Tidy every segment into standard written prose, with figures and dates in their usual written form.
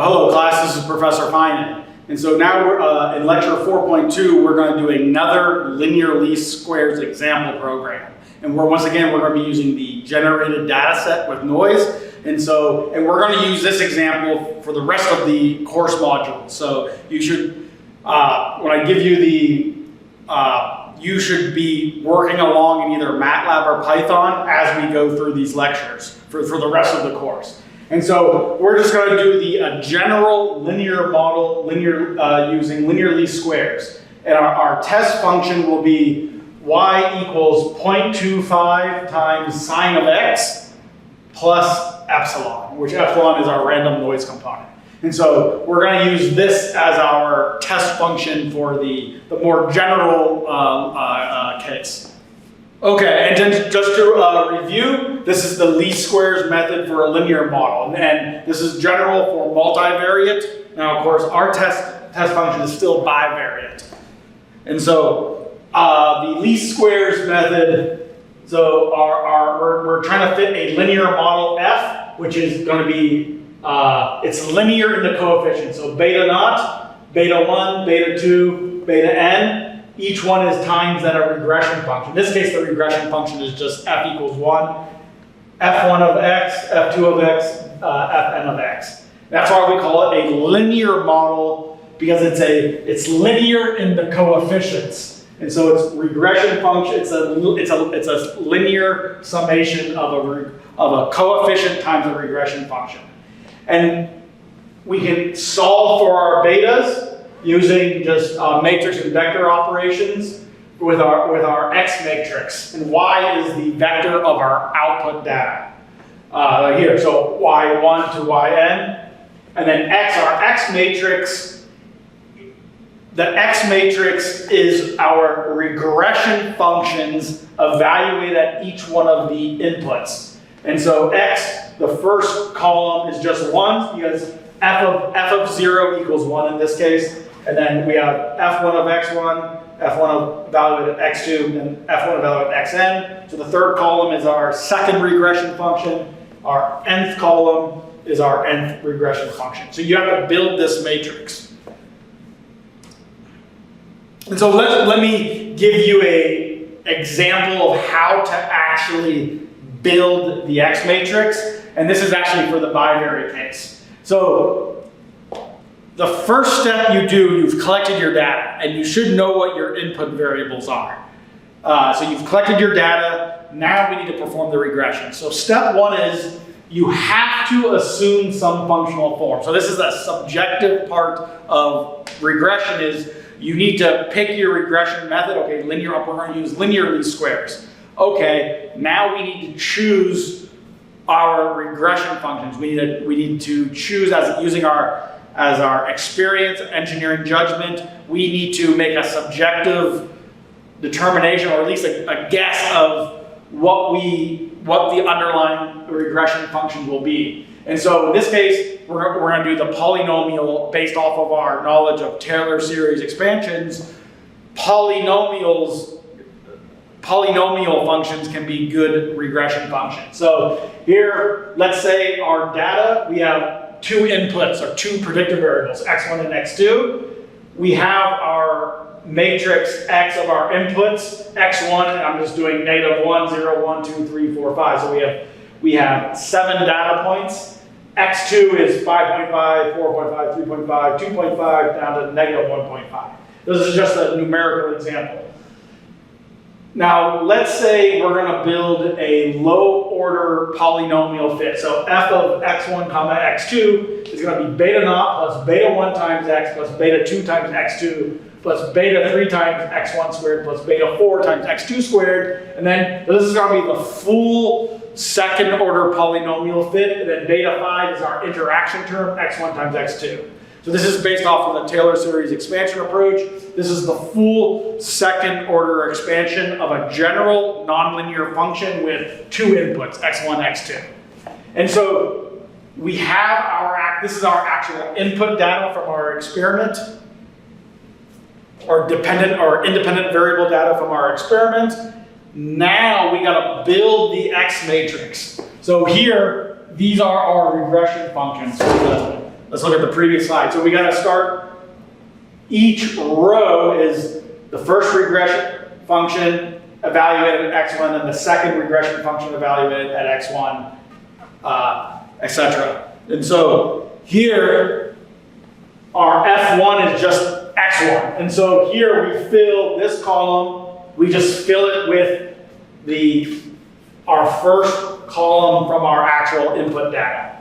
Hello class, this is Professor Finan. And so now we're, in lecture 4.2, we're going to do another linear least squares example program. And once again, we're going to be using the generated data set with noise. And we're going to use this example for the rest of the course module. So you should, when I give you the, you should be working along in either MATLAB or Python as we go through these lectures for the rest of the course. And so we're just going to do the general linear model, using linear least squares. And our test function will be y equals 0.25 times sine of x plus epsilon, which epsilon is our random noise component. And so we're going to use this as our test function for the more general case. Okay, and then just to review, this is the least squares method for a linear model. And this is general for multivariate. Now, of course, our test function is still bivariate. And so the least squares method, so we're trying to fit a linear model f, which is going to be, it's linear in the coefficients. So beta naught, beta 1, beta 2, beta n. Each one is times that a regression function. In this case, the regression function is just f equals 1, f1 of x, f2 of x, fn of x. That's why we call it a linear model, because it's linear in the coefficients. And so it's regression function, it's a linear summation of a coefficient times a regression function. And we can solve for our betas using just matrix and vector operations with our x matrix. And y is the vector of our output data. Here, so y1 to yn. And then x, our x matrix. The x matrix is our regression functions evaluated at each one of the inputs. And so x, the first column is just 1, because f of 0 equals 1 in this case. And then we have f1 of x1, f1 of evaluated at x2, and f1 evaluated at xn. So the third column is our second regression function. Our nth column is our nth regression function. So you have to build this matrix. And so let me give you an example of how to actually build the x matrix. And this is actually for the bivariate case. So the first step you do, you've collected your data, and you should know what your input variables are. So you've collected your data, now we need to perform the regression. So step 1 is you have to assume some functional form. So this is the subjective part of regression, is you need to pick your regression method. Okay, we're going to use linear least squares. Okay, now we need to choose our regression functions. We need to choose using our experience, engineering judgment. We need to make a subjective determination, or at least a guess of what the underlying regression function will be. And so in this case, we're going to do the polynomial based off of our knowledge of Taylor series expansions. Polynomial functions can be good regression functions. So here, let's say our data, we have 2 inputs, or 2 predictive variables, x1 and x2. We have our matrix x of our inputs, x1, and I'm just doing negative 1, 0, 1, 2, 3, 4, 5. So we have 7 data points. x2 is 5.5, 4.5, 3.5, 2.5, down to negative 1.5. This is just a numerical example. Now, let's say we're going to build a low-order polynomial fit. So f of x1 comma x2 is going to be beta naught plus beta 1 times x plus beta 2 times x2 plus beta 3 times x1 squared plus beta 4 times x2 squared. And then this is going to be the full second-order polynomial fit. And then beta 5 is our interaction term, x1 times x2. So this is based off of the Taylor series expansion approach. This is the full second order expansion of a general nonlinear function with 2 inputs, x1, x2. And so we have this is our actual input data from our experiment, or dependent or independent variable data from our experiment. Now we got to build the X matrix. So here, these are our regression functions. So let's look at the previous slide. So we got to start, each row is the first regression function evaluated at x1 and the second regression function evaluated at x1, etc. And so here, our f1 is just x1. And so here we fill this column, we just fill it with our first column from our actual input data.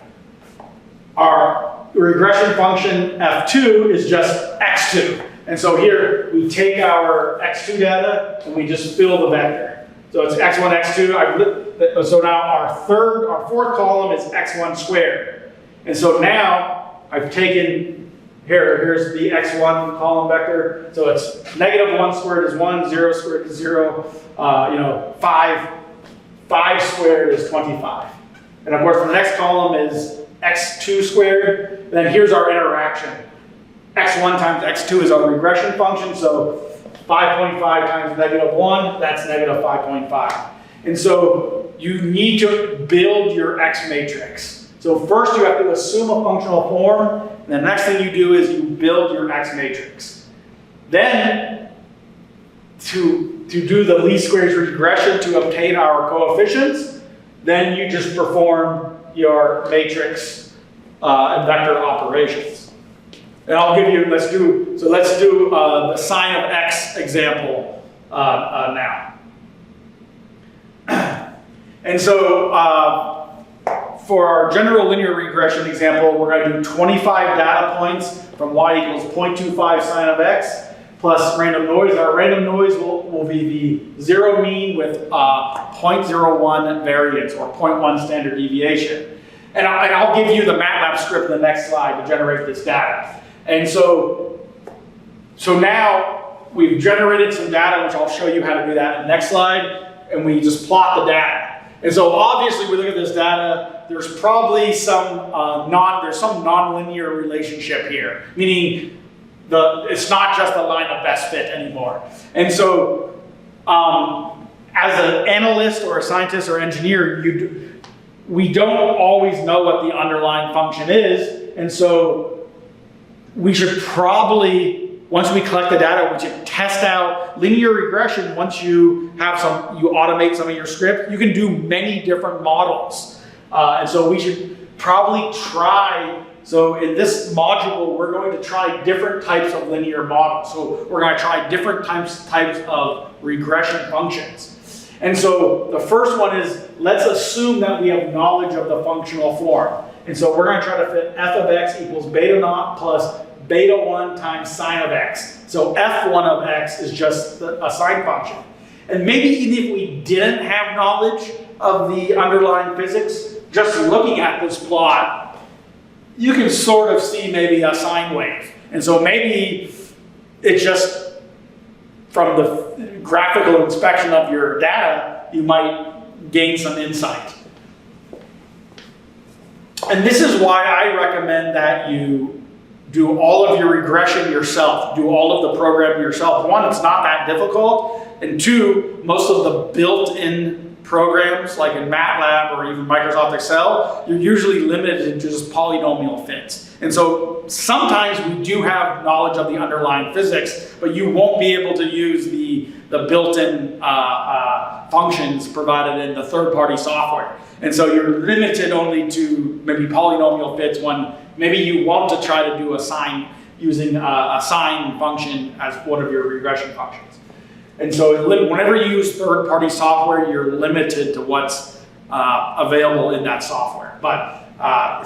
Our regression function f2 is just x2. And so here we take our x2 data and we just fill the vector. So it's x1, x2. So now our fourth column is x1 squared. And so now I've taken, here's the x1 column vector. So it's -1 squared is 1, 0 squared is 0, 5 squared is 25. And of course the next column is x2 squared. And then here's our interaction. x1 times x2 is our regression function, so 5.5 times -1, that's -5.5. And so you need to build your X matrix. So first you have to assume a functional form, and the next thing you do is you build your X matrix. Then, to do the least squares regression to obtain our coefficients, then you just perform your matrix and vector operations. And I'll give you, let's do the sine of x example now. And so for our general linear regression example, we're going to do 25 data points from y equals 0.25 sine of x plus random noise. Our random noise will be the zero mean with 0.01 variance or 0.1 standard deviation. And I'll give you the MATLAB script in the next slide to generate this data. And so now we've generated some data, which I'll show you how to do that in the next slide, and we just plot the data. And so obviously we look at this data, there's probably some nonlinear relationship here, meaning it's not just a line of best fit anymore. And so as an analyst or a scientist or engineer, we don't always know what the underlying function is, and so we should probably, once we collect the data, we should test out linear regression. Once you automate some of your script, you can do many different models. And so we should probably try, so in this module, we're going to try different types of linear models. So we're going to try different types of regression functions. And so the first one is, let's assume that we have knowledge of the functional form. And so we're going to try to fit f of x equals beta naught plus beta 1 times sine of x. So f1 of x is just a sine function. And maybe even if we didn't have knowledge of the underlying physics, just looking at this plot, you can sort of see maybe a sine wave. And so maybe it's just from the graphical inspection of your data, you might gain some insight. And this is why I recommend that you do all of your regression yourself, do all of the programming yourself. One, it's not that difficult, and two, most of the built-in programs, like in MATLAB or even Microsoft Excel, you're usually limited to just polynomial fits. And so sometimes we do have knowledge of the underlying physics, but you won't be able to use the built-in functions provided in the third-party software. And so you're limited only to maybe polynomial fits when maybe you want to try to do a sine using a sine function as one of your regression functions. And so whenever you use third-party software, you're limited to what's available in that software. But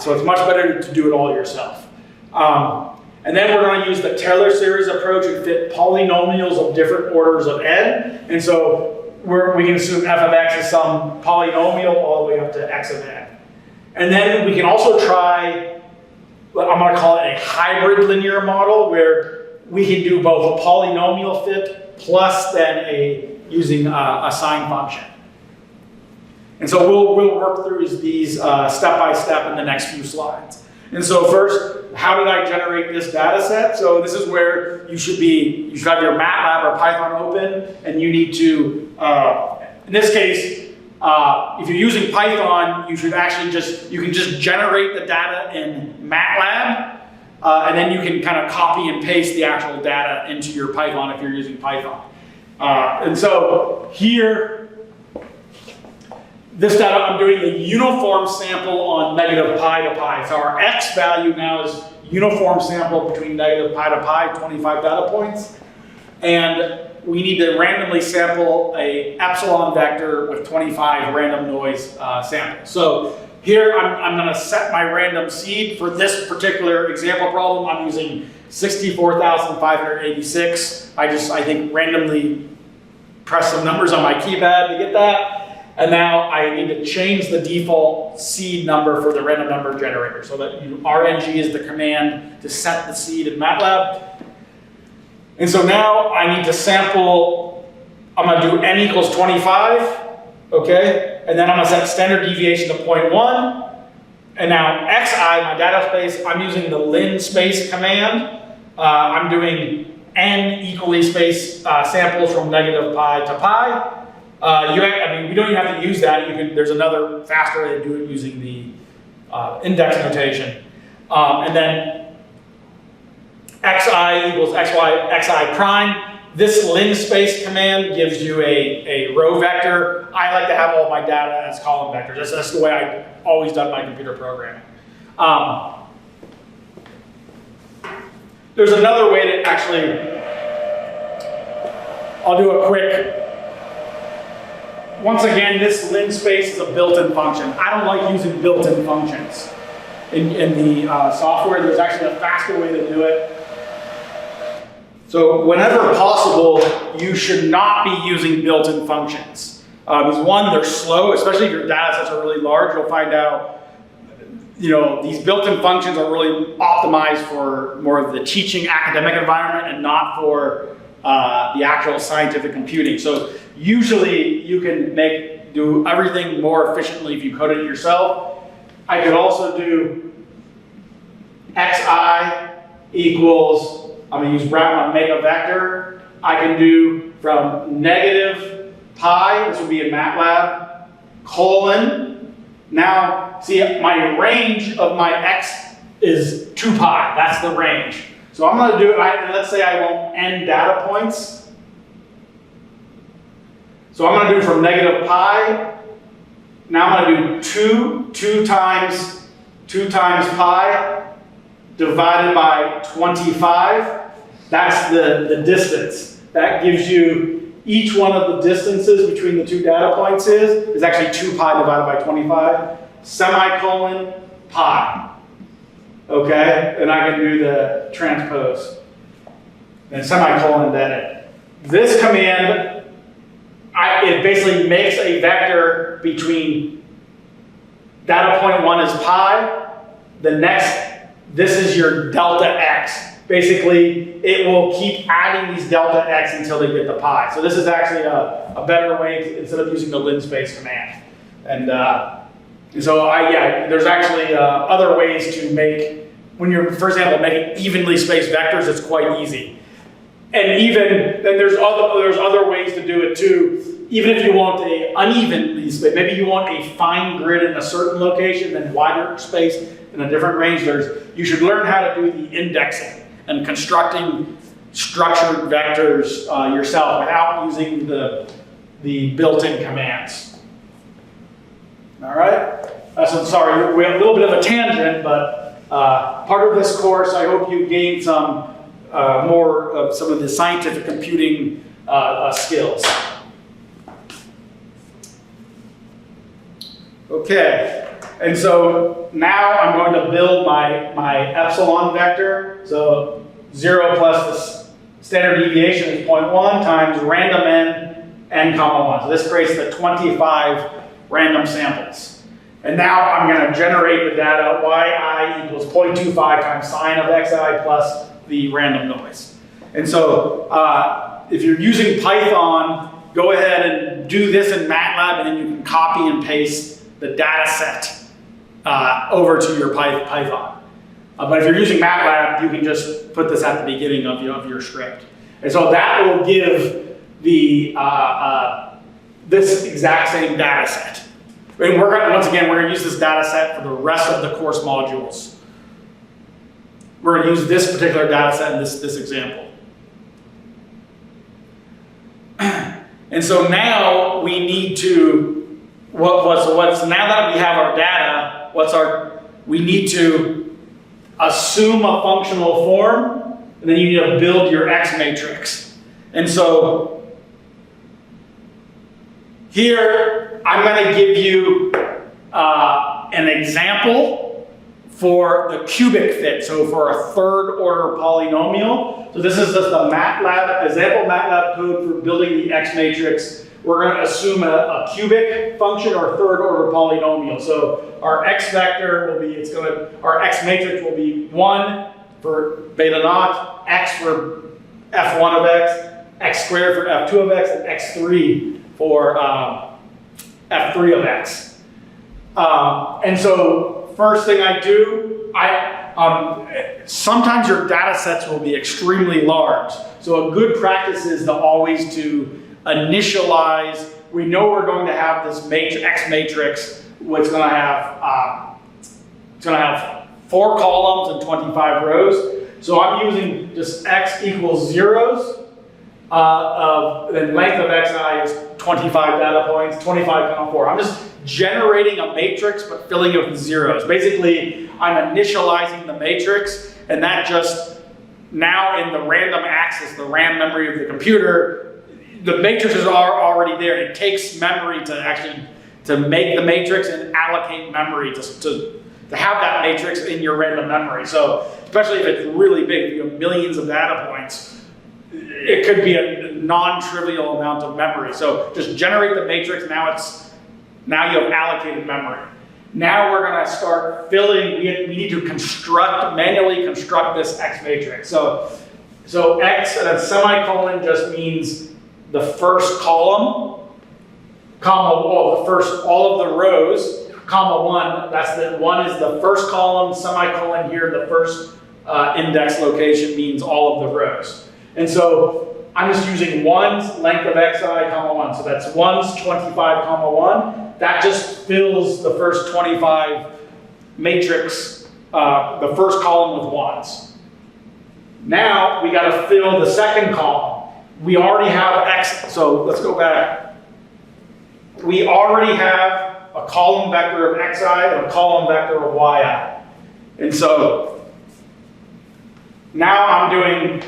so it's much better to do it all yourself. And then we're going to use the Taylor series approach and fit polynomials of different orders of n. And so we can assume f of x is some polynomial all the way up to x of n. And then we can also try, I'm going to call it a hybrid linear model, where we can do both a polynomial fit plus then using a sine function. And so we'll work through these step by step in the next few slides. And so first, how did I generate this data set? So this is where you should have your MATLAB or Python open, and you need to, in this case, if you're using Python, you can just generate the data in MATLAB, and then you can kind of copy and paste the actual data into your Python if you're using Python. And so here, this data, I'm doing the uniform sample on negative pi to pi. So our x value now is uniform sample between negative pi to pi, 25 data points. And we need to randomly sample a epsilon vector with 25 random noise samples. So here I'm going to set my random seed. For this particular example problem, I'm using 64,586. I think randomly press some numbers on my keypad to get that. And now I need to change the default seed number for the random number generator. So that RNG is the command to set the seed in MATLAB. And so now I need to sample, I'm going to do n equals 25, okay? And then I'm going to set standard deviation to 0.1. And now xi, my data space, I'm using the lin space command. I'm doing n equally spaced samples from negative pi to pi. I mean, we don't even have to use that. There's another faster way to do it using the index notation. And then xi equals xi prime. This lin space command gives you a row vector. I like to have all my data as column vectors. That's the way I've always done my computer programming. There's another way to actually, I'll do a quick, once again, this lin space is a built-in function. I don't like using built-in functions in the software. There's actually a faster way to do it. So whenever possible, you should not be using built-in functions. Because one, they're slow, especially if your data sets are really large. You'll find out, these built-in functions are really optimized for more of the teaching academic environment and not for the actual scientific computing. So usually you can do everything more efficiently if you code it yourself. I could also do xi equals, I'm going to use Brown, make a vector. I can do from negative pi, this would be in MATLAB, colon. Now, see, my range of my x is 2 pi. That's the range. So I'm going to do it, let's say I want n data points. So I'm going to do from negative pi. Now I'm going to do 2 times pi divided by 25. That's the distance. That gives you each one of the distances between the 2 data points is actually 2 pi divided by 25, semicolon pi. Okay, and I can do the transpose. And semicolon then it. This command, it basically makes a vector between data point 1 is pi, this is your delta x. Basically, it will keep adding these delta x until they get the pi. So this is actually a better way instead of using the lin space command. And so there's actually other ways to make, when you're, for example, making evenly spaced vectors, it's quite easy. And then there's other ways to do it too. Even if you want a unevenly spaced, maybe you want a fine grid in a certain location, then wider space in a different range. You should learn how to do the indexing and constructing structured vectors yourself without using the built-in commands. All right? So sorry, we have a little bit of a tangent, but part of this course, I hope you gained some more of some of the scientific computing skills. Okay. And so now I'm going to build my epsilon vector. So 0 plus the standard deviation is 0.1 times random n comma 1. So this creates the 25 random samples. And now I'm going to generate the data yi equals 0.25 times sine of xi plus the random noise. And so if you're using Python, go ahead and do this in MATLAB, and then you can copy and paste the data set over to your Python. But if you're using MATLAB, you can just put this at the beginning of your script. And so that will give the this exact same data set. And once again, we're going to use this data set for the rest of the course modules. we're going to use this particular data set in this example. And so now we need to, what's now that we have our data, we need to assume a functional form, and then you need to build your X matrix. And so here, I'm going to give you an example for the cubic fit, so for a third order polynomial. So this is just the MATLAB, example MATLAB code for building the X matrix. We're going to assume a cubic function or third order polynomial. So our X vector will be, our X matrix will be 1 for beta naught, X for F1 of X, X squared for F2 of X, and X3 for F3 of X. And so first thing I do, sometimes your data sets will be extremely large. So a good practice is to always to initialize. We know we're going to have this X matrix, which is going to have 4 columns and 25 rows. So I'm using just X equals zeros. Then length of Xi is 25 data points, 25 4. I'm just generating a matrix, but filling it with zeros. Basically, I'm initializing the matrix, and that just, now in the random access, the RAM memory of the computer, the matrices are already there. It takes memory to actually, to make the matrix and allocate memory to have that matrix in your random memory. So, especially if it's really big, if you have millions of data points, it could be a non-trivial amount of memory. So just generate the matrix, now you have allocated memory. Now we're going to start filling, we need to manually construct this X matrix. So X and a semicolon just means the first column, comma, all of the rows, comma 1, the 1 is the first column, semicolon here, the first index location means all of the rows. And so I'm just using 1's length of Xi, comma 1. So that's 1's 25, comma 1. That just fills the first 25 matrix, the first column with 1's. Now we got to fill the second column. We already have X, so let's go back. We already have a column vector of Xi and a column vector of Yi. And so now I'm doing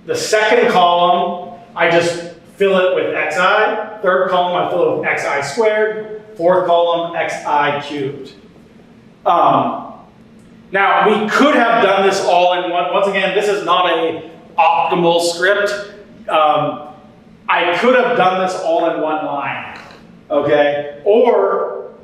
the second column, I just fill it with Xi. Third column, I fill it with Xi squared. Fourth column, Xi cubed. Now, we could have done this all in one. Once again, this is not an optimal script. I could have done this all in one line, okay? Or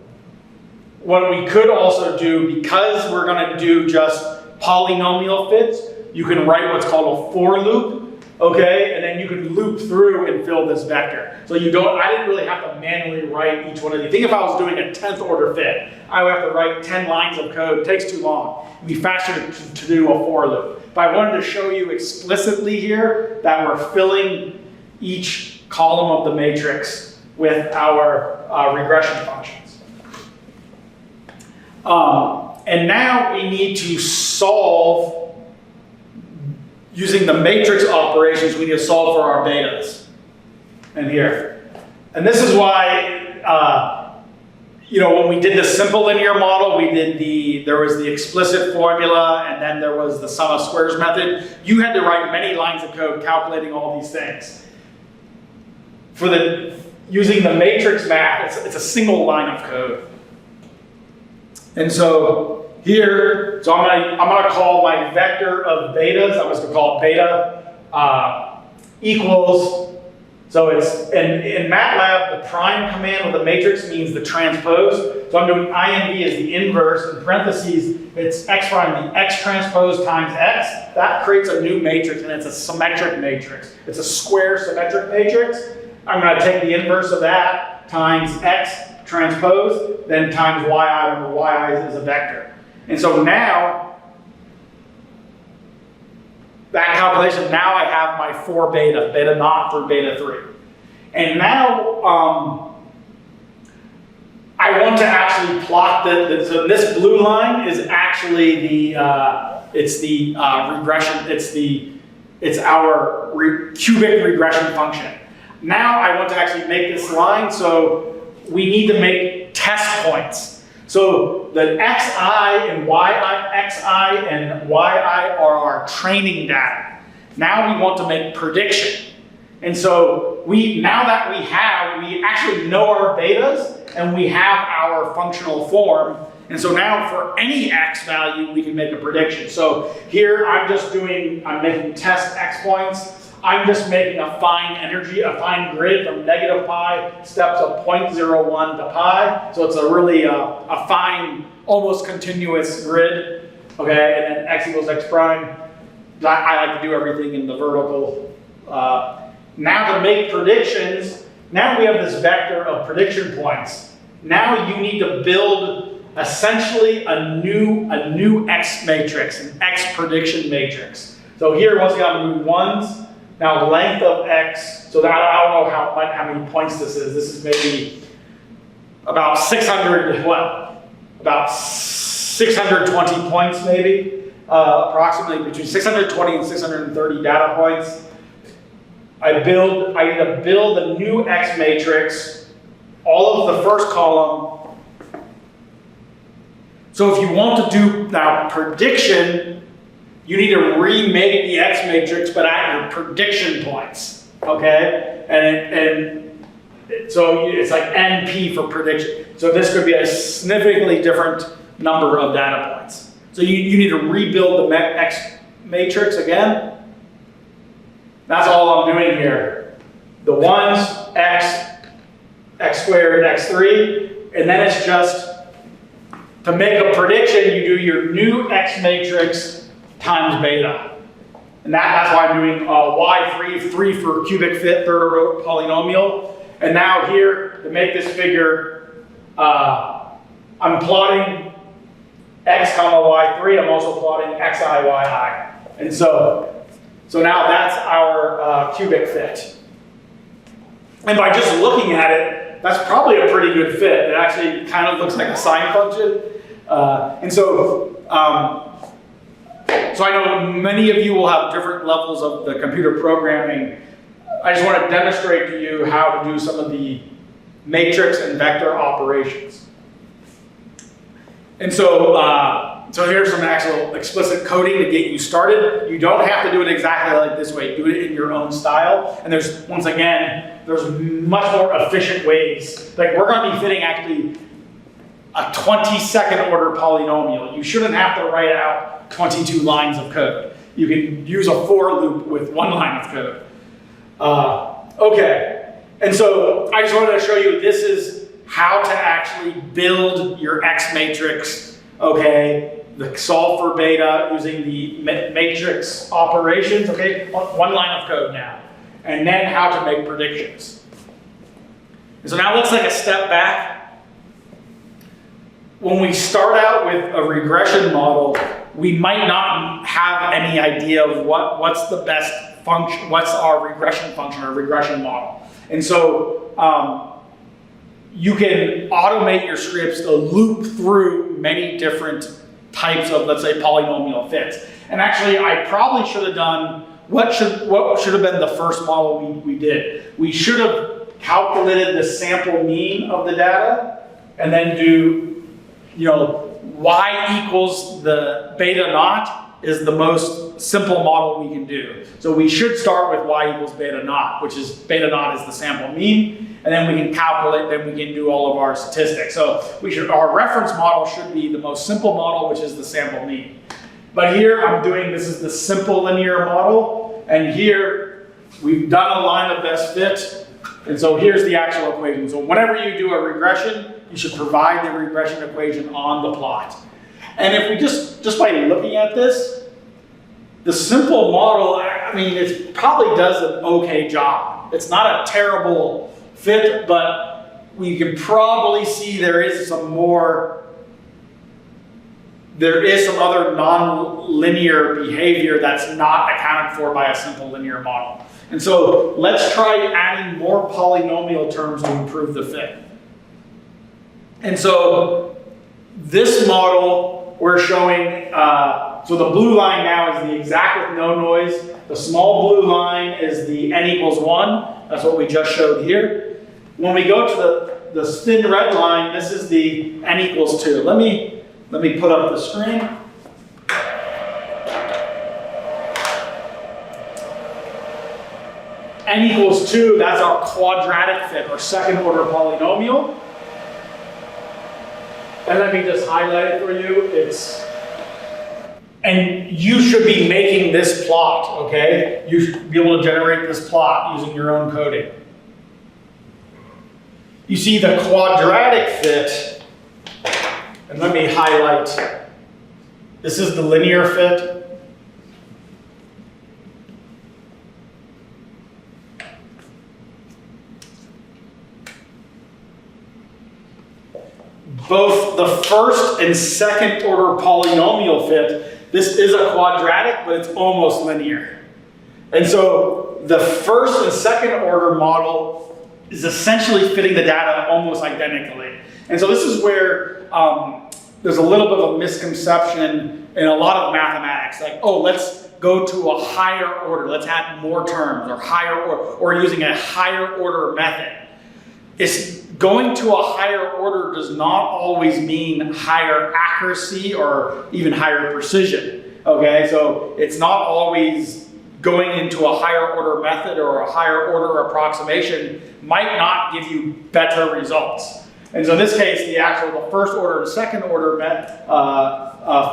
what we could also do, because we're going to do just polynomial fits, you can write what's called a for loop, okay? And then you can loop through and fill this vector. So I didn't really have to manually write each one of these. Think if I was doing a 10th order fit, I would have to write 10 lines of code. It takes too long. It'd be faster to do a for loop. But I wanted to show you explicitly here that we're filling each column of the matrix with our regression functions. And now we need to solve, using the matrix operations, we need to solve for our betas. And here. And this is why, when we did the simple linear model, there was the explicit formula, and then there was the sum of squares method. You had to write many lines of code calculating all these things. Using the matrix math, it's a single line of code. And so here, I'm gonna call my vector of betas, I'm just gonna call it beta equals, so it's, in MATLAB, the prime command with the matrix means the transpose. So I'm doing INV as the inverse, in parentheses, it's X prime, the X transpose times X. That creates a new matrix, and it's a symmetric matrix. It's a square symmetric matrix. I'm gonna take the inverse of that times X transpose, then times Yi, remember Yi is a vector. And so now, that calculation, now I have my 4 beta, beta naught through beta 3. And now, I want to actually plot so this blue line is actually the regression, it's our cubic regression function. Now I want to actually make this line, so we need to make test points. So the xi and xi and yi are our training data. Now we want to make prediction. And so now that we actually know our betas and we have our functional form. And so now for any x value, we can make a prediction. So here I'm making test x points. I'm just making a fine fine grid from negative pi, steps of 0.01 to pi. So it's a really a fine, almost continuous grid. Okay, and then x equals x prime. I like to do everything in the vertical. Now to make predictions, now we have this vector of prediction points. Now you need to build essentially a new x matrix, an x prediction matrix. So here, once again, I'm doing ones. Now length of x, so that I don't know how many points this is. This is maybe about 600, about 620 points maybe, approximately between 620 and 630 data points. I need to build a new x matrix, all of the first column. So if you want to do now prediction, you need to remake the x matrix, but at your prediction points, okay? And so it's like NP for prediction. So this could be a significantly different number of data points. So you need to rebuild the x matrix again. That's all I'm doing here. The ones, x squared, x3, and then it's just, to make a prediction, you do your new x matrix times beta. And that's why I'm doing y3, 3 for cubic fit, third order polynomial. And now here, to make this figure, I'm plotting x comma y3, I'm also plotting xi, yi. And so now that's our cubic fit. And by just looking at it, that's probably a pretty good fit. It actually kind of looks like a sine function. So I know many of you will have different levels of the computer programming. I just want to demonstrate to you how to do some of the matrix and vector operations. And so here's some actual explicit coding to get you started. You don't have to do it exactly like this way. Do it in your own style. And there's much more efficient ways. Like we're going to be fitting actually a 22nd order polynomial. You shouldn't have to write out 22 lines of code. You can use a for loop with 1 line of code. Okay, and so I just wanted to show you this is how to actually build your X matrix, okay? Solve for beta using the matrix operations, okay? 1 line of code now. And then how to make predictions. And so now let's take a step back. When we start out with a regression model, we might not have any idea of what's the best function, what's our regression function or regression model. And so you can automate your scripts to loop through many different types of, let's say, polynomial fits. And actually, I probably should have done, what should have been the first model we did? We should have calculated the sample mean of the data and then do, y equals the beta naught is the most simple model we can do. So we should start with y equals beta naught, which is beta naught is the sample mean, and then we can calculate, then we can do all of our statistics. So our reference model should be the most simple model, which is the sample mean. But here this is the simple linear model, and here we've done a line of best fit, and so here's the actual equation. So whenever you do a regression, you should provide the regression equation on the plot. And if we just by looking at this, the simple model, I mean, it probably does an okay job. It's not a terrible fit, but we can probably see there is some other non-linear behavior that's not accounted for by a simple linear model. And so let's try adding more polynomial terms to improve the fit. And so this model we're showing, so the blue line now is the exact with no noise. The small blue line is the n equals 1. That's what we just showed here. When we go to the thin red line, this is the n equals 2. Let me put up the screen. N equals 2, that's our quadratic fit, or second order polynomial. And let me just highlight it for you. And you should be making this plot, okay? You should be able to generate this plot using your own coding. You see the quadratic fit, and let me highlight. This is the linear fit. Both the first and second order polynomial fit, this is a quadratic, but it's almost linear. And so the first and second order model is essentially fitting the data almost identically. And so this is where there's a little bit of a misconception in a lot of mathematics, like, oh, let's go to a higher order, let's add more terms, or higher or using a higher order method. It's going to a higher order does not always mean higher accuracy or even higher precision, okay? So it's not always going into a higher order method or a higher order approximation might not give you better results. And so in this case, the first order and second order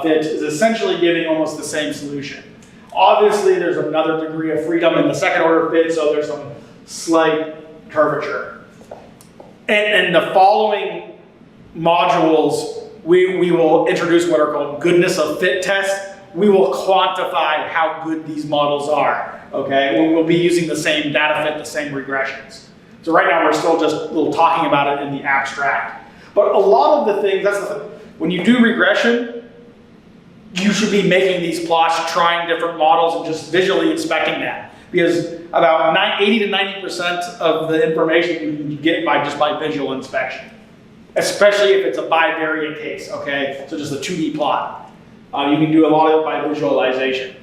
fit is essentially giving almost the same solution. Obviously, there's another degree of freedom in the second order fit, so there's some slight curvature. And the following modules, we will introduce what are called goodness of fit tests. We will quantify how good these models are, okay? We'll be using the same data fit, the same regressions. So right now we're still just a little talking about it in the abstract. But a lot of the things, when you do regression, you should be making these plots, trying different models and just visually inspecting them. Because about 80 to 90% of the information you can get just by visual inspection. Especially if it's a bivariate case, okay? So just a 2D plot. You can do a lot of it by visualization.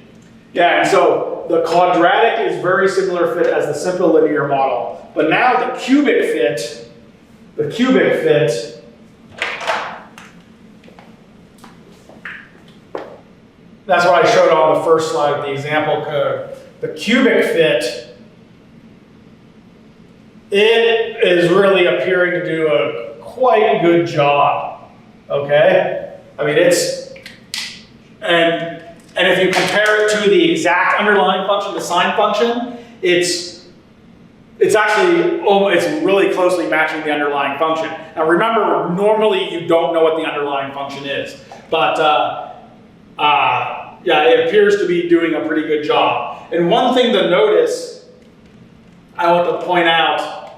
Yeah, and so the quadratic is very similar fit as the simple linear model. But now the cubic fit, that's what I showed on the first slide, the example code. The cubic fit, it is really appearing to do a quite good job, okay? I mean, and if you compare it to the exact underlying function, the sine function, it's really closely matching the underlying function. Now remember, normally you don't know what the underlying function is, but yeah, it appears to be doing a pretty good job. And one thing to notice, I want to point out,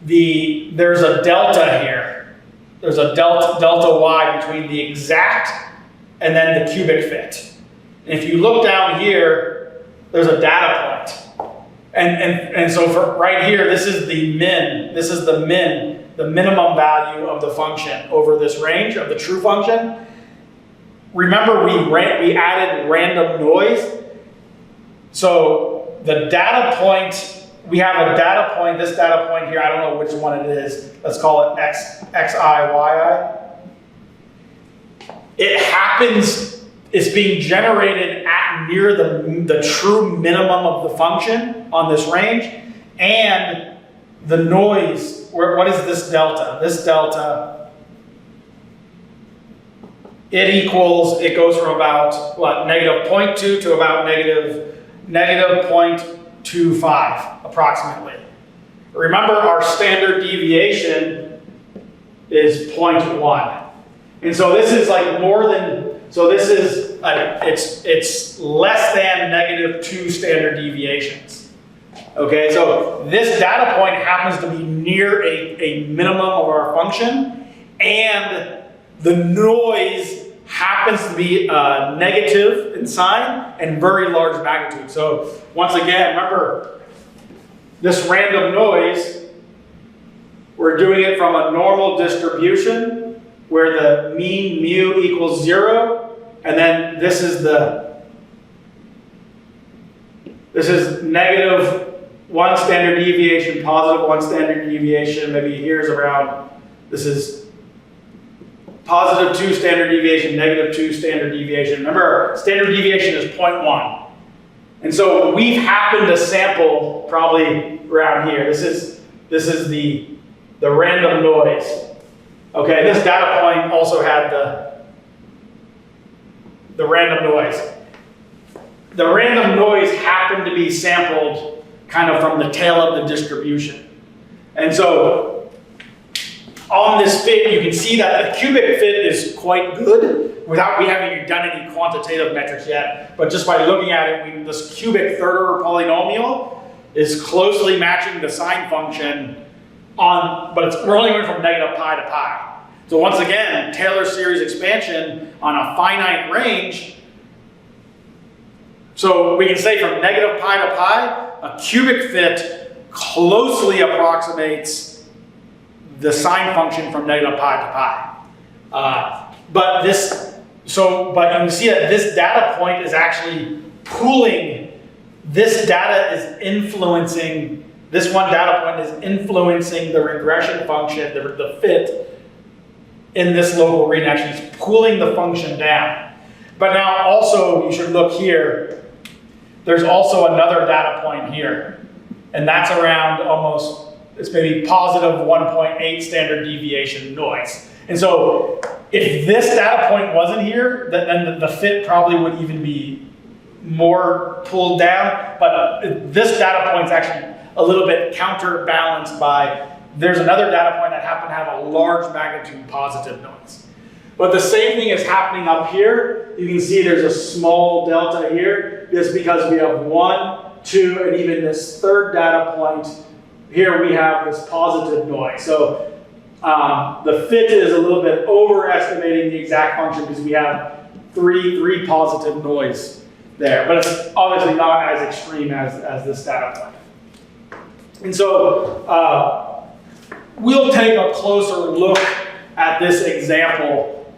there's a delta here. There's a delta y between the exact and then the cubic fit. And if you look down here, there's a data point. And so for right here, this is the min. This is the minimum value of the function over this range of the true function. Remember, we added random noise. So the data point, we have a data point, this data point here, I don't know which one it is. Let's call it xi, yi. It happens, it's being generated at near the true minimum of the function on this range. And the noise, what is this delta? This delta, it goes from about, what, negative 0.2 to about negative 0.25, approximately. Remember, our standard deviation is 0.1. And so this is like more than, so this is, it's less than -2 standard deviations. Okay, so this data point happens to be near a minimum of our function, and the noise happens to be negative in sign and very large magnitude. So once again, remember, this random noise We're doing it from a normal distribution where the mean mu equals 0, and then this is negative 1 standard deviation, positive 1 standard deviation. Maybe here's around, this is positive 2 standard deviation, negative 2 standard deviation. Remember, standard deviation is 0.1. And so we've happened to sample probably around here. This is the random noise. Okay, this data point also had the random noise. The random noise happened to be sampled kind of from the tail of the distribution. And so on this fit, you can see that the cubic fit is quite good without we having done any quantitative metrics yet. But just by looking at it, this cubic third order polynomial is closely matching the sine function but we're only going from negative pi to pi. So once again, Taylor series expansion on a finite range. So we can say from negative pi to pi, a cubic fit closely approximates the sine function from negative pi to pi. But you can see that this data point is actually pooling. This data is influencing, this one data point is influencing the regression function, the fit in this local region. Actually, it's pulling the function down. But now also, you should look here. There's also another data point here. And that's around almost, it's maybe positive 1.8 standard deviation noise. And so if this data point wasn't here, then the fit probably would even be more pulled down. But this data point is actually a little bit counterbalanced by, there's another data point that happened to have a large magnitude positive noise. But the same thing is happening up here. You can see there's a small delta here, just because we have 1, 2, and even this third data point, here we have this positive noise. So the fit is a little bit overestimating the exact function because we have three positive noise there. But it's obviously not as extreme as this data point. And so we'll take a closer look at this example.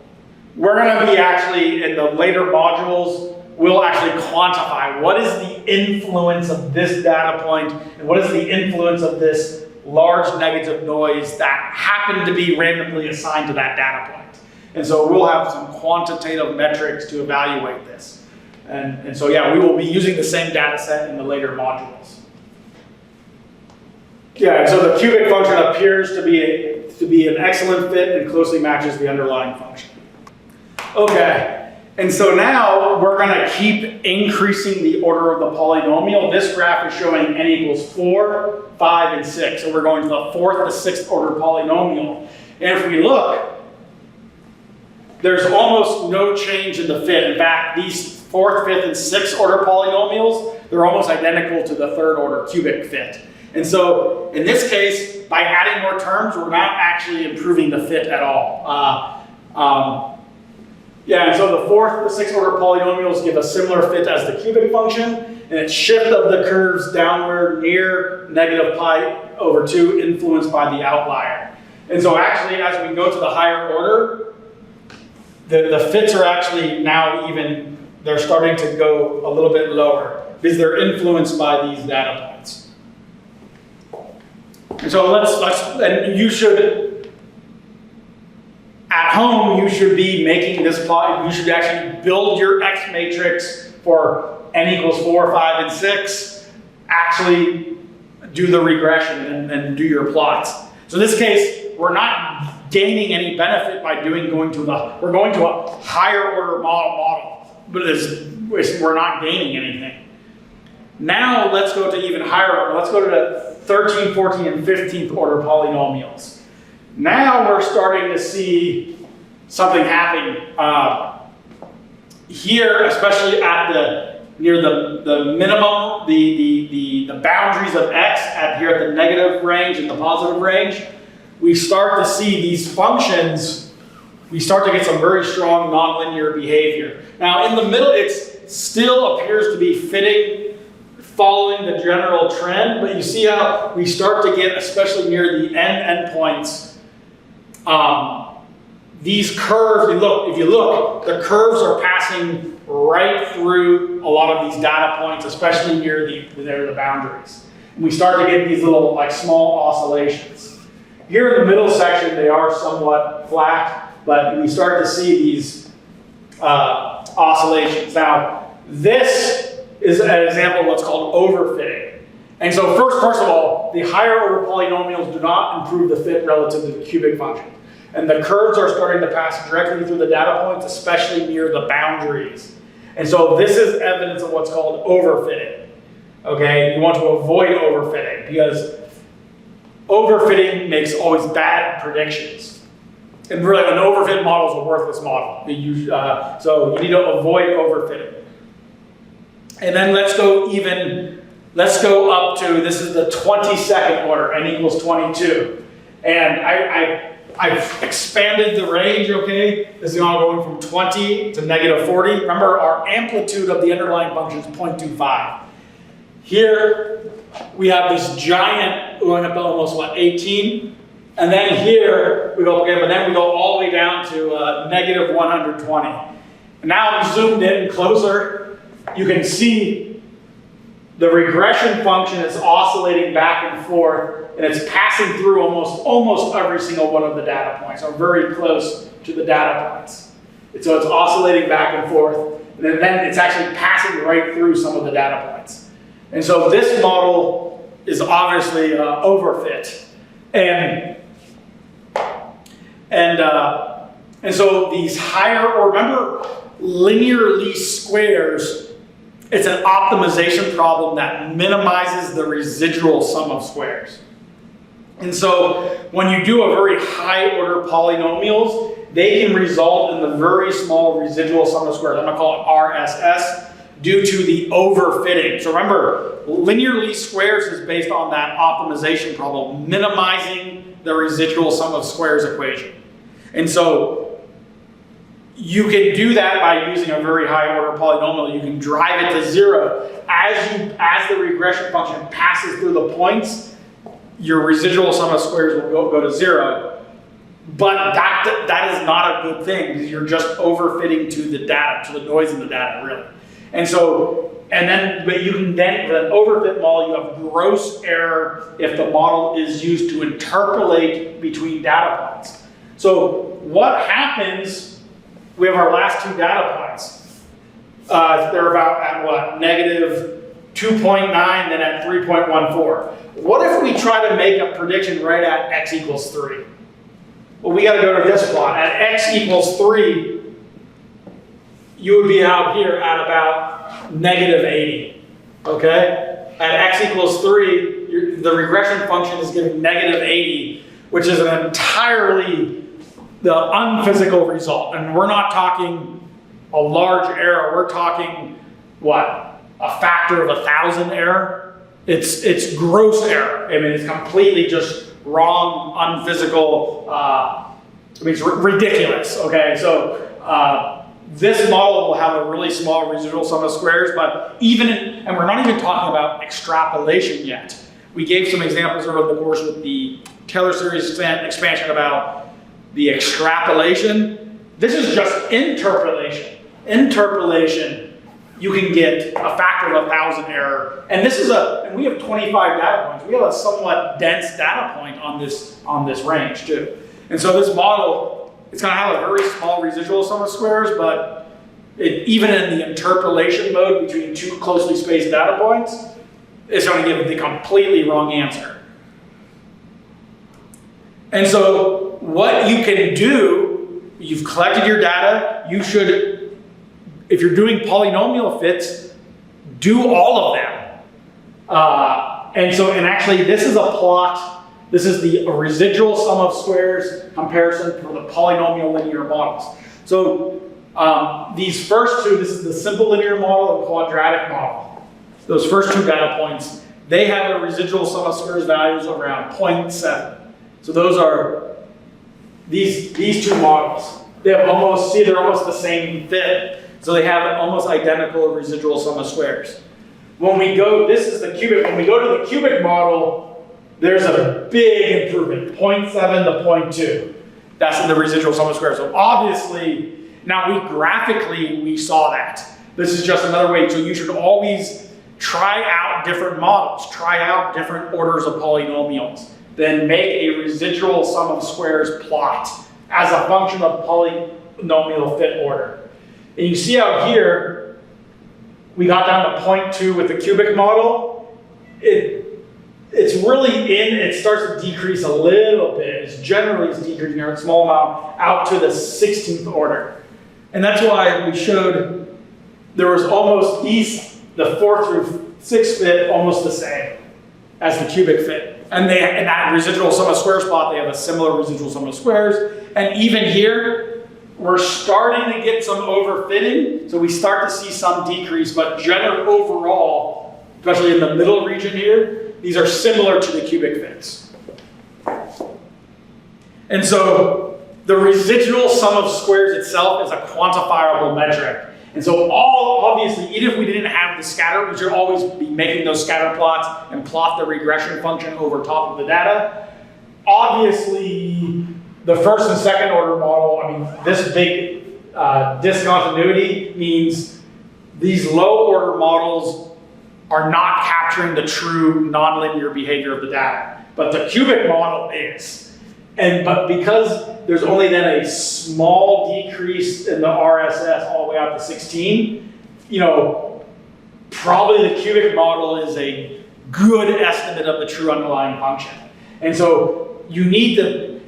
We're going to be actually, in the later modules, we'll actually quantify what is the influence of this data point and what is the influence of this large negative noise that happened to be randomly assigned to that data point. And so we'll have some quantitative metrics to evaluate this. And so yeah, we will be using the same data set in the later modules. Yeah, and so the cubic function appears to be an excellent fit and closely matches the underlying function. Okay, and so now we're going to keep increasing the order of the polynomial. This graph is showing n equals 4, 5, and 6. So we're going to the 4th to 6th order polynomial. And if we look, there's almost no change in the fit. In fact, these 4th, 5th, and 6th order polynomials, they're almost identical to the 3rd order cubic fit. And so in this case, by adding more terms, we're not actually improving the fit at all. Yeah, and so the 4th to 6th order polynomials give a similar fit as the cubic function, and its shift of the curves downward near negative pi over 2 influenced by the outlier. And so actually, as we go to the higher order, the fits are actually now even, they're starting to go a little bit lower because they're influenced by these data points. And so and you should, at home, you should be making this plot. You should actually build your X matrix for n equals 4, 5, and 6. Actually do the regression and do your plots. So in this case, we're not gaining any benefit by going to a higher order model, but we're not gaining anything. Now let's go to even higher order. Let's go to the 13, 14, and 15th order polynomials. Now we're starting to see something happening here, especially at near the minimum, the boundaries of x here at the negative range and the positive range. We start to see these functions. We start to get some very strong nonlinear behavior. Now in the middle, it still appears to be fitting following the general trend, but you see how we start to get, especially near the endpoints, these curves, if you look, the curves are passing right through a lot of these data points, especially near the boundaries. And we start to get these little like small oscillations. Here in the middle section, they are somewhat flat, but we start to see these oscillations. Now, this is an example of what's called overfitting. And so first of all, the higher order polynomials do not improve the fit relative to the cubic function. And the curves are starting to pass directly through the data points, especially near the boundaries. And so this is evidence of what's called overfitting. Okay, you want to avoid overfitting because overfitting makes always bad predictions. And really, an overfit model is a worthless model. So you need to avoid overfitting. And then let's go up to, this is the 22nd order, n equals 22. And I've expanded the range, okay? This is now going from 20 to negative 40. Remember, our amplitude of the underlying function is 0.25. Here, we have this giant going up to almost, 18? And then here, we go, okay, but then we go all the way down to negative 120. And now I'm zoomed in closer. You can see the regression function is oscillating back and forth, and it's passing through almost every single one of the data points, or very close to the data points. And so it's oscillating back and forth, and then it's actually passing right through some of the data points. And so this model is obviously overfit. And so these higher, or remember, linear least squares, it's an optimization problem that minimizes the residual sum of squares. And so when you do a very high order polynomials, they can result in the very small residual sum of squares. I'm going to call it RSS due to the overfitting. So remember, linear least squares is based on that optimization problem, minimizing the residual sum of squares equation. And so you can do that by using a very high order polynomial. You can drive it to zero. As the regression function passes through the points, your residual sum of squares will go to zero. But that is not a good thing because you're just overfitting to the data, to the noise in the data, really. But you can then, with an overfit model, you have gross error if the model is used to interpolate between data points. So what happens, we have our last two data points. They're about at what, negative 2.9, then at 3.14. What if we try to make a prediction right at x equals 3? Well, we got to go to this plot. At x equals 3, you would be out here at about negative 80. Okay? At x equals 3, the regression function is giving negative 80, which is an entirely the unphysical result. And we're not talking a large error. We're talking, what, a factor of 1,000 error? It's gross error. I mean, it's completely just wrong, unphysical. It's ridiculous. Okay, so this model will have a really small residual sum of squares, but and we're not even talking about extrapolation yet. We gave some examples over the course with the Taylor series expansion about the extrapolation. This is just interpolation. Interpolation, you can get a factor of 1,000 error. And and we have 25 data points. We have a somewhat dense data point on this range too. And so this model, it's going to have a very small residual sum of squares, but even in the interpolation mode between two closely spaced data points, it's going to give the completely wrong answer. And so what you can do, you've collected your data, you should, if you're doing polynomial fits, do all of them. And actually this is a plot, this is the residual sum of squares comparison for the polynomial linear models. So these first two, this is the simple linear model and quadratic model. Those first two data points, they have a residual sum of squares values around 0.7. So those are these two models. They're almost the same fit. So they have almost identical residual sum of squares. When we go, this is the cubic, when we go to the cubic model, there's a big improvement, 0.7 to 0.2. That's in the residual sum of squares. So obviously, now graphically, we saw that. This is just another way. So you should always try out different models, try out different orders of polynomials, then make a residual sum of squares plot as a function of polynomial fit order. And you see out here, we got down to 0.2 with the cubic model. It's really it starts to decrease a little bit. It's decreasing here a small amount out to the 16th order. And that's why we showed there was almost the 4th through 6th fit almost the same as the cubic fit. And in that residual sum of squares plot, they have a similar residual sum of squares. And even here, we're starting to get some overfitting. So we start to see some decrease, but generally overall, especially in the middle region here, these are similar to the cubic fits. And so the residual sum of squares itself is a quantifiable metric. And so obviously, even if we didn't have the scatter, we should always be making those scatter plots and plot the regression function over top of the data. Obviously, the first and second order model, I mean, this big discontinuity means these low order models are not capturing the true nonlinear behavior of the data. But the cubic model is. But because there's only then a small decrease in the RSS all the way out to 16, probably the cubic model is a good estimate of the true underlying function. And so you need to,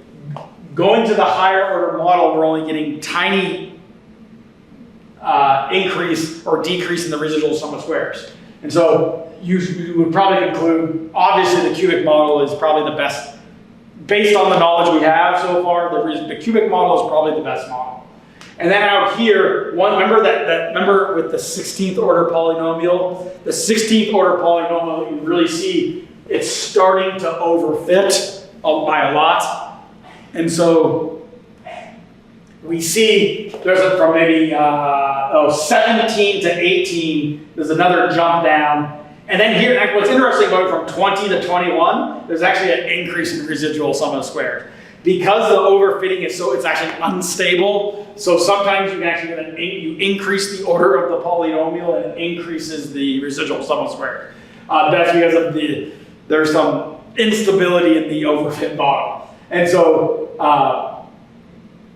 going to the higher order model, we're only getting tiny increase or decrease in the residual sum of squares. And so you would probably conclude, obviously the cubic model is probably the best, based on the knowledge we have so far, the cubic model is probably the best model. And then out here, remember with the 16th order polynomial? The 16th order polynomial, you really see it's starting to overfit by a lot. And so we see there's from maybe 17 to 18, there's another jump down. And then here, what's interesting, going from 20 to 21, there's actually an increase in residual sum of squares. Because the overfitting is it's actually unstable, so sometimes you can actually you increase the order of the polynomial and it increases the residual sum of squares. That's because of there's some instability in the overfit model. And so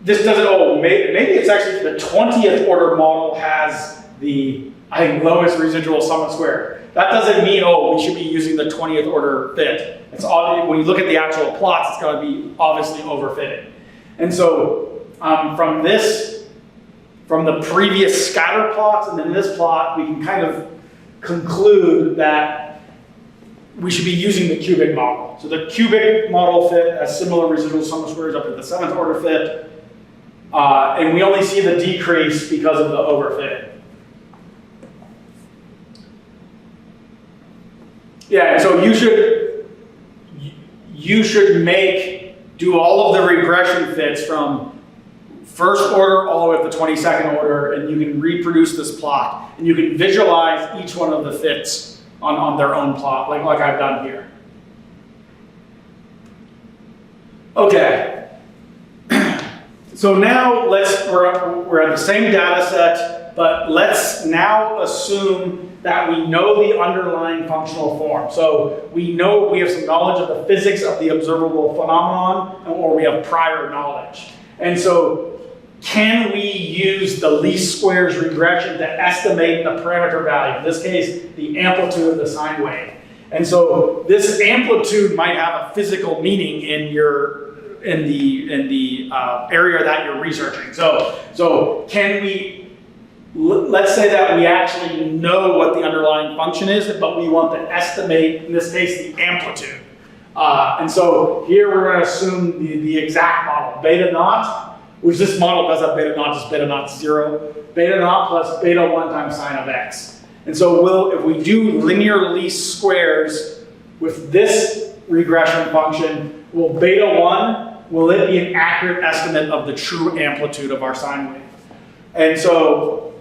this doesn't, maybe it's actually the 20th order model has the, I think, lowest residual sum of squares. That doesn't mean, we should be using the 20th order fit. It's when you look at the actual plots, it's going to be obviously overfitted. And so from the previous scatter plots and then this plot, we can kind of conclude that we should be using the cubic model. So the cubic model fit has similar residual sum of squares up at the 7th order fit. And we only see the decrease because of the overfitting. Yeah, so you should do all of the regression fits from first order all the way up to 22nd order, and you can reproduce this plot. And you can visualize each one of the fits on their own plot, like I've done here. Okay. So now we're at the same data set, but let's now assume that we know the underlying functional form. So we have some knowledge of the physics of the observable phenomenon, or we have prior knowledge. And so can we use the least squares regression to estimate the parameter value? In this case, the amplitude of the sine wave. And so this amplitude might have a physical meaning in the area that you're researching. So can we, let's say that we actually know what the underlying function is, but we want to estimate, in this case, the amplitude. And so here we're going to assume the exact model, beta naught, which this model does have beta naught, just beta naught 0, beta naught plus beta 1 times sine of x. And so if we do linear least squares with this regression function, will beta 1, will it be an accurate estimate of the true amplitude of our sine wave? And so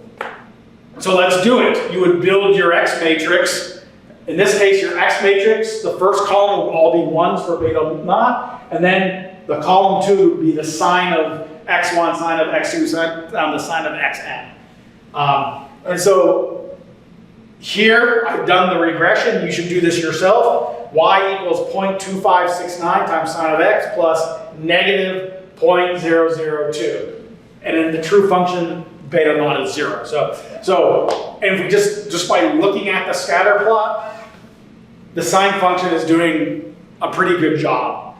So let's do it. You would build your X matrix. In this case, your X matrix, the first column would all be 1s for beta naught, and then the column 2 would be the sine of x1, sine of x2, the sine of xn. And so here, I've done the regression. You should do this yourself. Y equals 0.2569 times sine of x plus negative 0.002. And in the true function, beta naught is 0. So and if we just by looking at the scatter plot, the sine function is doing a pretty good job.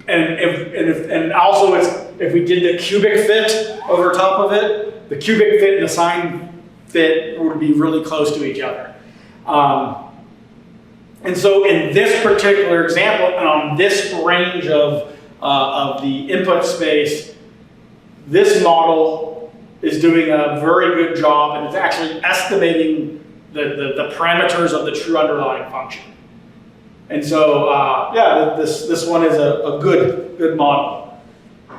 And also if we did the cubic fit over top of it, the cubic fit and the sine fit would be really close to each other. And so in this particular example, and on this range of the input space, this model is doing a very good job, and it's actually estimating the parameters of the true underlying function. And so, yeah, this one is a good model.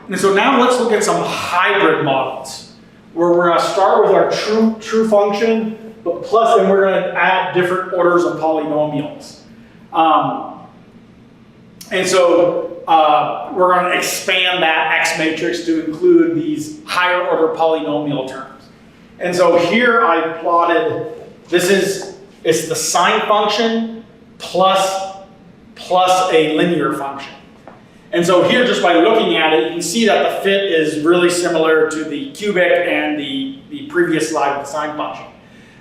And so now let's look at some hybrid models, where we're going to start with our true function, but plus, and we're going to add different orders of polynomials. And so we're going to expand that X matrix to include these higher order polynomial terms. And so here I plotted, it's the sine function plus a linear function. And so here, just by looking at it, you can see that the fit is really similar to the cubic and the previous slide with the sine function.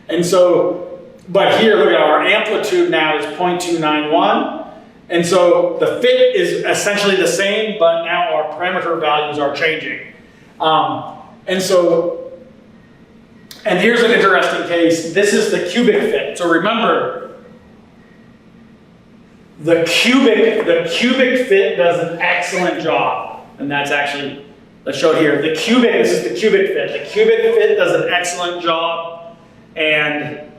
And so, but here, look at our amplitude now is 0.291. And so the fit is essentially the same, but now our parameter values are changing. And here's an interesting case. This is the cubic fit. So remember, the cubic fit does an excellent job. And that's actually, let's show it here. This is the cubic fit. The cubic fit does an excellent job. And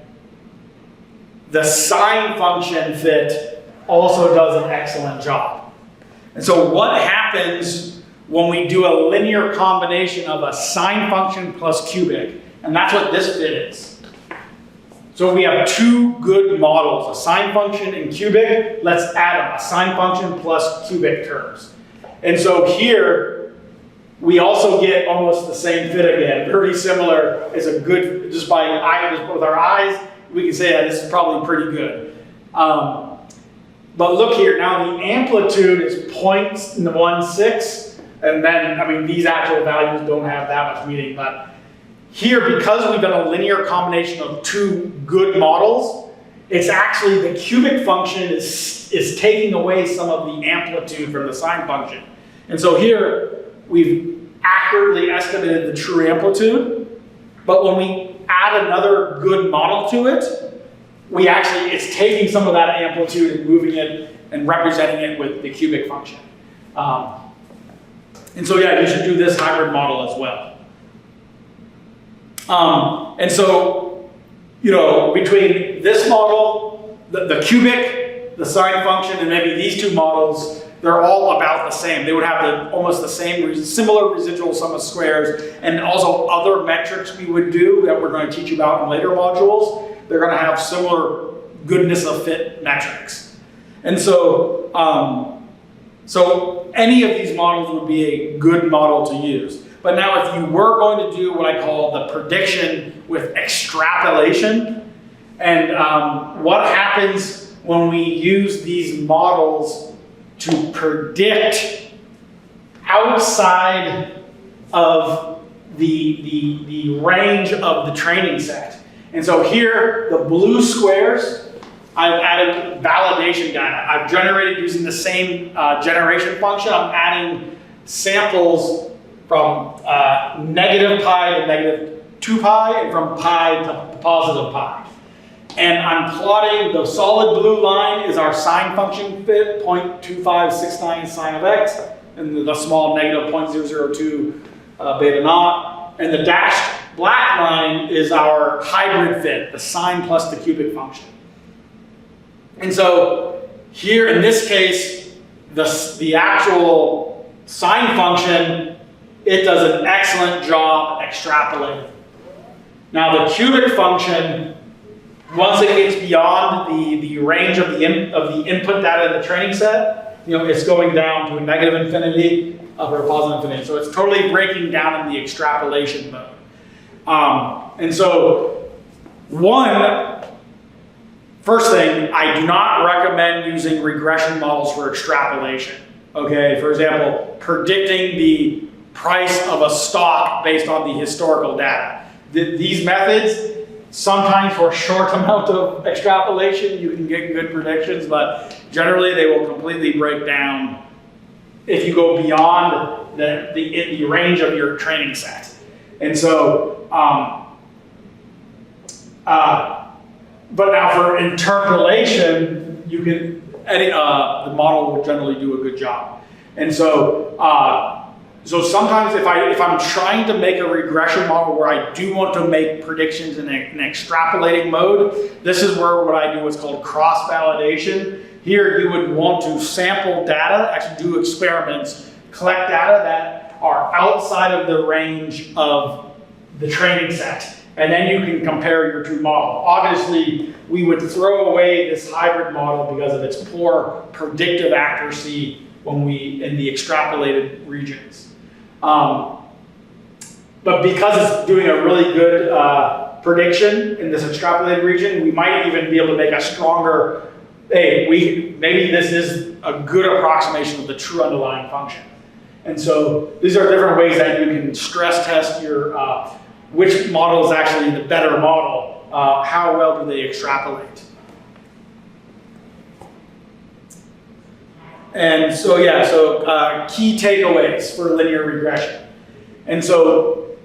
the sine function fit also does an excellent job. And so what happens when we do a linear combination of a sine function plus cubic? And that's what this fit is. So we have two good models, a sine function and cubic. Let's add them, a sine function plus cubic terms. And so here, we also get almost the same fit again. Very similar. It's a good, just with our eyes, we can say that this is probably pretty good. But look here, now the amplitude is 0.16, and then, I mean, these actual values don't have that much meaning, but here, because we've done a linear combination of two good models, it's actually the cubic function is taking away some of the amplitude from the sine function. And so here, we've accurately estimated the true amplitude, but when we add another good model to it, it's taking some of that amplitude and moving it and representing it with the cubic function. And so, yeah, you should do this hybrid model as well. And so, between this model, the cubic, the sine function, and maybe these two models, they're all about the same. They would have almost the same, similar residual sum of squares, and also other metrics we would do that we're going to teach you about in later modules. They're going to have similar goodness of fit metrics. And so, so any of these models would be a good model to use. But now if you were going to do what I call the prediction with extrapolation, and what happens when we use these models to predict outside of the range of the training set. And so here, the blue squares, I've added validation data. I've generated using the same generation function. I'm adding samples from negative pi to negative 2 pi, and from pi to positive pi. And I'm plotting, the solid blue line is our sine function fit, 0.2569 sine of x, and the small negative 0.002 beta naught. And the dashed black line is our hybrid fit, the sine plus the cubic function. And so here in this case, the actual sine function, it does an excellent job extrapolating. Now the cubic function, once it gets beyond the range of the input data in the training set, it's going down to a negative infinity or a positive infinity. So it's totally breaking down in the extrapolation mode. And so first thing, I do not recommend using regression models for extrapolation. Okay, for example, predicting the price of a stock based on the historical data. These methods, sometimes for a short amount of extrapolation, you can get good predictions, but generally they will completely break down if you go beyond the range of your training set. And so, but now for interpolation, the model will generally do a good job. And so, so sometimes if I'm trying to make a regression model where I do want to make predictions in an extrapolating mode, this is where what I do is called cross-validation. Here you would want to sample data, actually do experiments, collect data that are outside of the range of the training set. And then you can compare your two models. Obviously, we would throw away this hybrid model because of its poor predictive accuracy in the extrapolated regions. But because it's doing a really good prediction in this extrapolated region, we might even be able to make a stronger, maybe this is a good approximation of the true underlying function. And so these are different ways that you can stress test your which model is actually the better model, how well do they extrapolate. And so key takeaways for linear regression. And so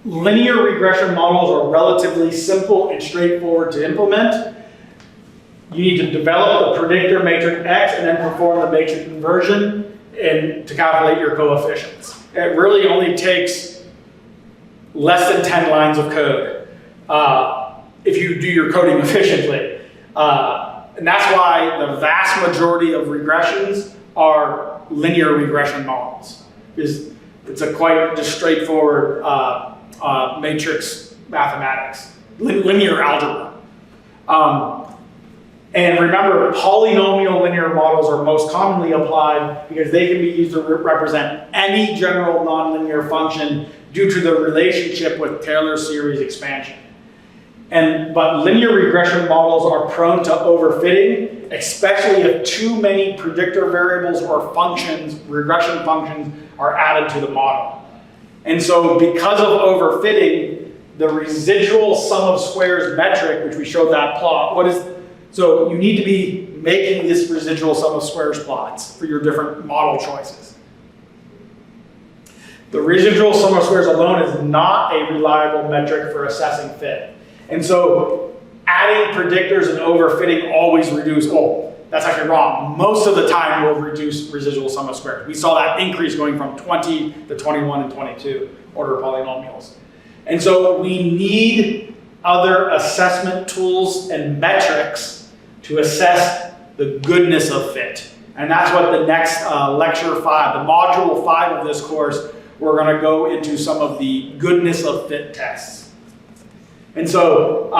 linear regression models are relatively simple and straightforward to implement. You need to develop the predictor matrix X and then perform the matrix conversion to calculate your coefficients. It really only takes less than 10 lines of code if you do your coding efficiently. And that's why the vast majority of regressions are linear regression models. It's a quite just straightforward matrix mathematics, linear algebra. And remember, polynomial linear models are most commonly applied because they can be used to represent any general nonlinear function due to the relationship with Taylor series expansion. But linear regression models are prone to overfitting, especially if too many predictor variables or functions, regression functions, are added to the model. And so because of overfitting, the residual sum of squares metric, which we showed that plot, so you need to be making this residual sum of squares plots for your different model choices. The residual sum of squares alone is not a reliable metric for assessing fit. And so adding predictors and overfitting always reduce, that's actually wrong. Most of the time we'll reduce residual sum of squares. We saw that increase going from 20 to 21 and 22 order polynomials. And so we need other assessment tools and metrics to assess the goodness of fit. And that's what the next lecture 5, the module 5 of this course, we're going to go into some of the goodness of fit tests. And so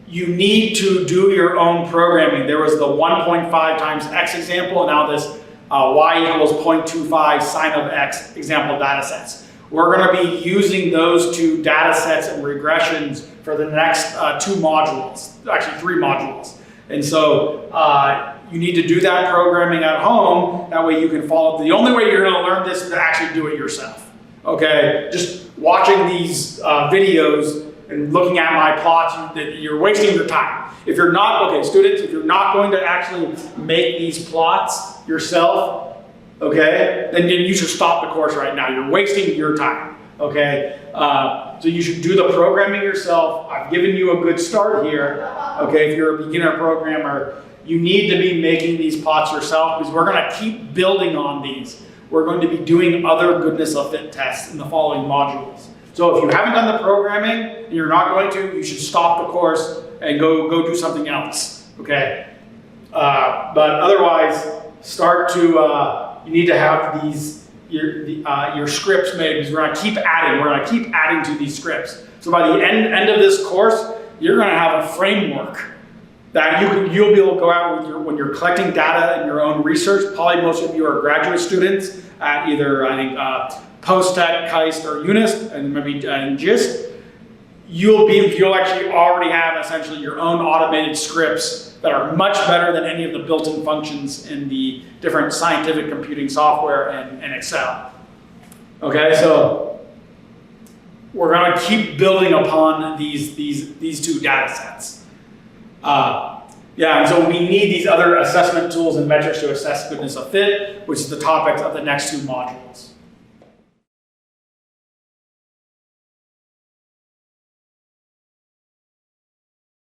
you need to do your own programming. There was the 1.5 times x example, and now this y equals 0.25 sine of x example data sets. We're going to be using those two data sets and regressions for the next 2 modules, actually 3 modules. And so you need to do that programming at home. That way you can follow. The only way you're going to learn this is to actually do it yourself. Okay, just watching these videos and looking at my plots, you're wasting your time. If you're not, students, if you're not going to actually make these plots yourself, then you should stop the course right now. You're wasting your time, So you should do the programming yourself. I've given you a good start here, If you're a beginner programmer, you need to be making these plots yourself because we're going to keep building on these. We're going to be doing other goodness of fit tests in the following modules. So if you haven't done the programming and you're not going to, you should stop the course and go do something else, But otherwise, you need to have these your scripts made, because we're going to keep adding. We're going to keep adding to these scripts. So by the end of this course, you're going to have a framework that you'll be able to go out with when you're collecting data in your own research. Probably most of you are graduate students at either, I think, Post-Tech, KAIST, or UNIST, and maybe GIST. You'll actually already have essentially your own automated scripts that are much better than any of the built-in functions in the different scientific computing software and Excel. Okay, so we're going to keep building upon these two data sets. And so we need these other assessment tools and metrics to assess goodness of fit, which is the topics of the next two modules.